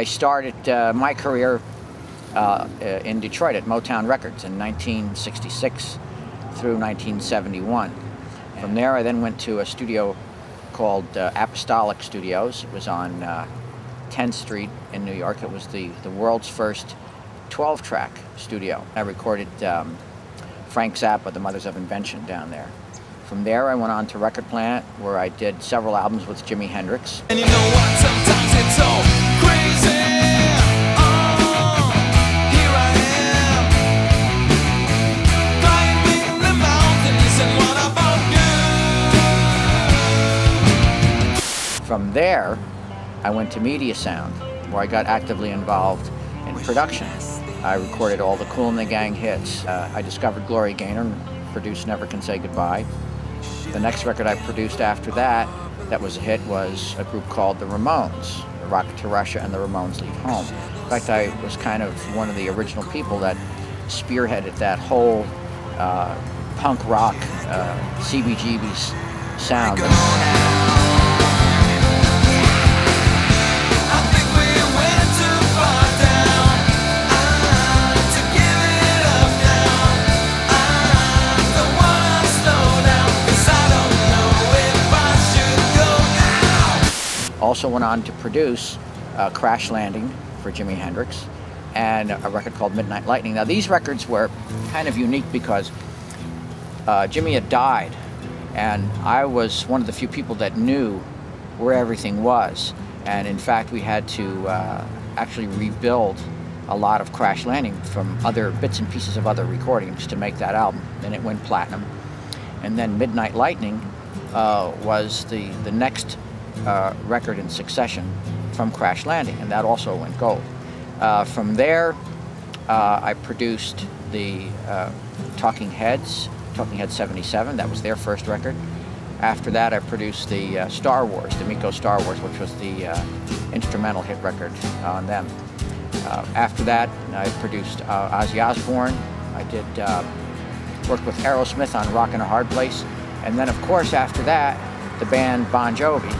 I started my career in Detroit at Motown Records in 1966 through 1971. From there I then went to a studio called Apostolic Studios. It was on 10th Street in New York. It was the world's first 12-track studio. I recorded Frank Zappa, the Mothers of Invention, down there. From there I went on to Record Plant, where I did several albums with Jimi Hendrix. And you know what, sometimes it's so crazy. Here I am, climbing the mountains, and what about you? From there, I went to Media Sound, where I got actively involved in production. I recorded all the Kool and the Gang hits. I discovered Gloria Gaynor and produced Never Can Say Goodbye. The next record I produced after that was a hit, was a group called the Ramones, Rocket to Russia and the Ramones Leave Home. In fact, I was kind of one of the original people that spearheaded that whole punk rock, CBGB's sound. Also went on to produce Crash Landing for Jimi Hendrix and a record called Midnight Lightning. Now these records were kind of unique because Jimmy had died, and I was one of the few people that knew where everything was. And in fact we had to actually rebuild a lot of Crash Landing from other bits and pieces of other recordings to make that album. And it went platinum. And then Midnight Lightning was the next record in succession from Crash Landing, and that also went gold. From there, I produced the Talking Heads 77. That was their first record. After that, I produced the Star Wars, the Miko Star Wars, which was the instrumental hit record on them. After that, I produced Ozzy Osbourne. I did work with AEROSMITH on Rockin' a Hard Place. And then, of course, after that, the band Bongiovi,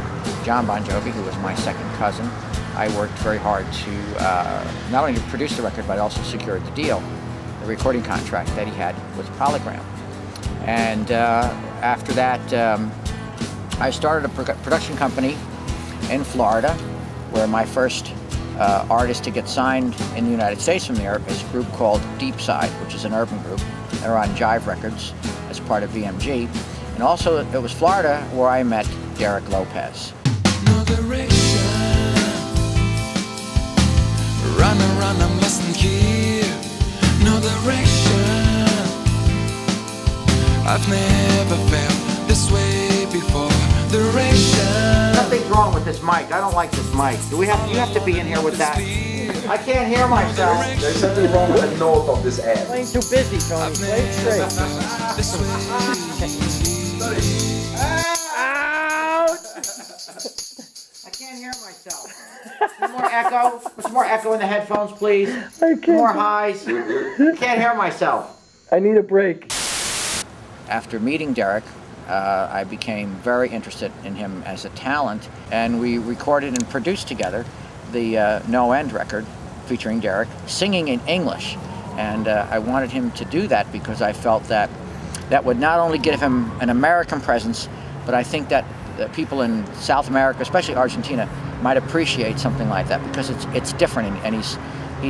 John Bongiovi, who was my second cousin. I worked very hard to not only to produce the record, but I also secured the deal, the recording contract that he had with Polygram. And after that, I started a production company in Florida, where my first artist to get signed in the United States from there is a group called Deep Side, which is an urban group. They're on Jive Records as part of VMG. And also, it was Florida where I met Derek Lopez. No direction. Run, I mustn't hear. No direction. I've never felt this way before. Direction. Nothing's wrong with this mic. I don't like this mic. Do you have to be in here with that? I can't hear myself. There's something wrong with the note of this ad. Playing too busy, Tony. Play it straight. Out! I can't hear myself. Some more echo. Some more echo in the headphones, please. I can't. More highs. Can't hear myself. I need a break. After meeting Derek, I became very interested in him as a talent, and we recorded and produced together the NoEnd record featuring Derek, singing in English. And I wanted him to do that because I felt that that would not only give him an American presence, but I think that the people in South America, especially Argentina, might appreciate something like that because it's different, and he's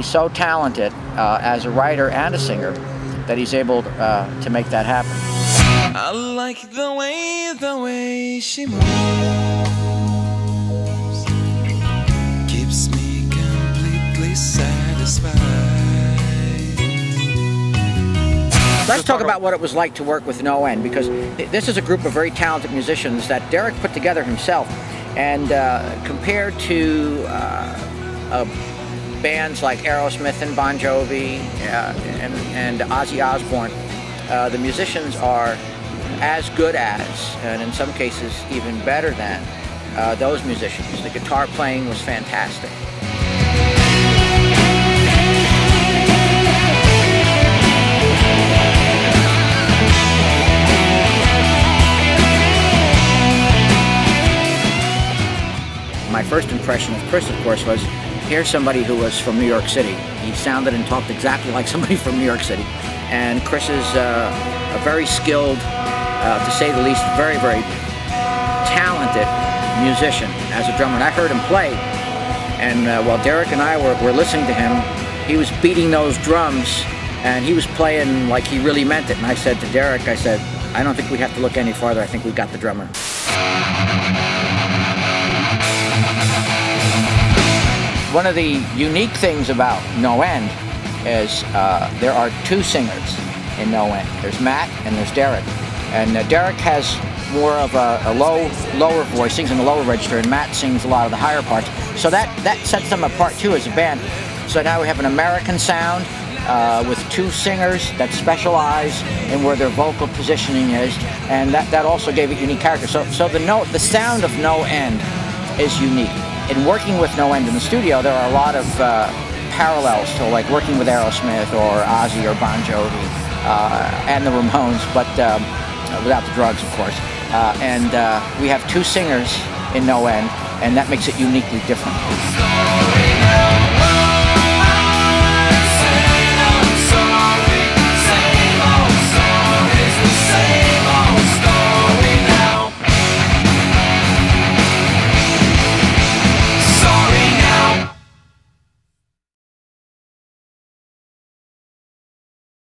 so talented as a writer and a singer that he's able to make that happen. I like the way she moves, keeps me completely satisfied. Let's talk about what it was like to work with NoEnd, because this is a group of very talented musicians that Derek put together himself. And compared to bands like AEROSMITH and Bongiovi and Ozzy Osbourne, the musicians are as good as, and in some cases even better than, those musicians. The guitar playing was fantastic. My first impression of Chris, of course, was here's somebody who was from New York City. He sounded and talked exactly like somebody from New York City. And Chris is a very skilled, to say the least, very, very talented musician as a drummer. And I heard him play, and while Derek and I were listening to him, he was beating those drums, and he was playing like he really meant it. And I said to Derek, I said, I don't think we have to look any farther. I think we've got the drummer. One of the unique things about NoEnd is there are two singers in NoEnd. There's Matt and there's Derek. And Derek has more of a lower voice, sings in the lower register, and Matt sings a lot of the higher parts. So that sets them apart too as a band. So now we have an American sound with two singers that specialize in where their vocal positioning is, and that also gave it unique character. So the sound of NoEnd is unique. In working with NoEnd in the studio, there are a lot of parallels to like working with AEROSMITH or OZZY or Bongiovi and the Ramones, but without the drugs, of course. And we have two singers in NoEnd, and that makes it uniquely different.